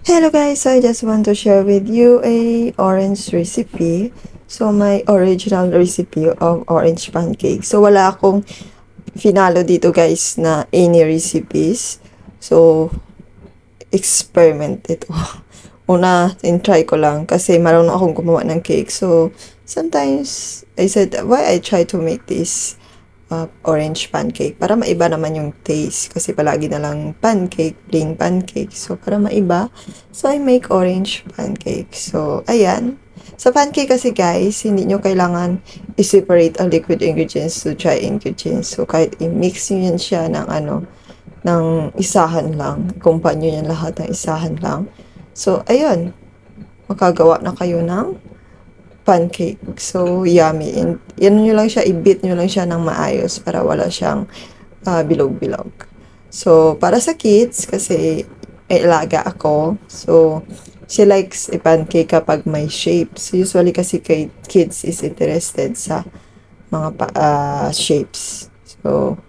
Hello guys, so I just want to share with you a orange recipe. So my original recipe of orange pancake. So wala akong finalo dito guys na any recipes. So experiment ito. Una, try ko lang kasi marunong akong gumawa ng cake. So sometimes I said, why I try to make this orange pancake para maiba naman yung taste kasi palagi na lang pancake, plain pancake. So para maiba, so I make orange pancake. So ayan. Sa pancake kasi guys, hindi nyo kailangan i-separate ang liquid ingredients to dry ingredients. So kahit i-mix nyo yan siya ng ng isahan lang. Kumpanya nyo yan lahat ng isahan lang. So ayun, makagawa na kayo ng pancake. So, yummy. And yan nyo lang siya, i-beat nyo lang siya ng maayos para wala siyang bilog-bilog. So, para sa kids, kasi may alaga ako. So, she likes a pancake kapag may shapes. So, usually kasi kay kids is interested sa mga shapes. So,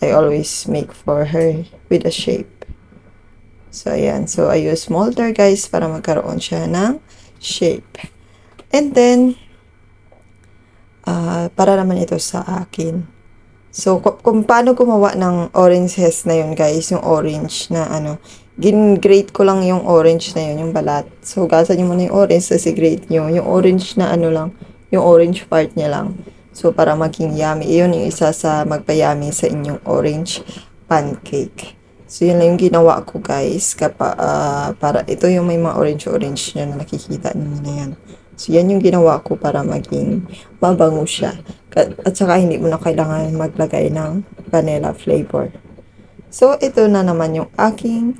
I always make for her with a shape. So, ayan. So, I use molder guys para magkaroon siya ng shape. And then, para naman ito sa akin. So, kung paano gumawa ng orange zest na yun, guys, yung orange na gin-grate ko lang yung orange na yun, yung balat. So, hugasan nyo muna yung orange, kasi grate nyo. Yung orange na lang, yung orange part niya lang. So, para maging yummy. Yun yung isa sa magpayami sa inyong orange pancake. So, yun lang yung ginawa ko, guys. Para ito yung may mga orange-orange na nakikita nyo na yan. So, yan yung ginawa ko para maging mabango siya. At saka, hindi mo na kailangan maglagay ng vanilla flavor. So, ito na naman yung aking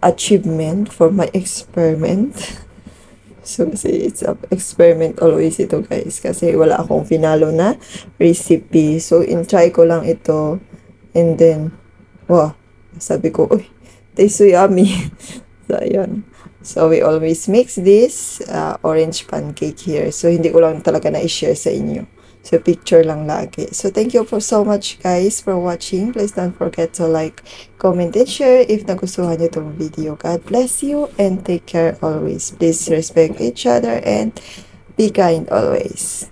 achievement for my experiment. So, kasi it's an experiment always ito, guys. Kasi wala akong finalo na recipe. So, in-try ko lang ito. And then, wow, sabi ko, uy, tastes so yummy. So, ayun. So, we always mix this orange pancake here. So, hindi ko lang talaga na-share sa inyo. So, picture lang lagi. So, thank you for so much guys for watching. Please don't forget to like, comment, and share if nagustuhan nyo itong video. God bless you and take care always. Please respect each other and be kind always.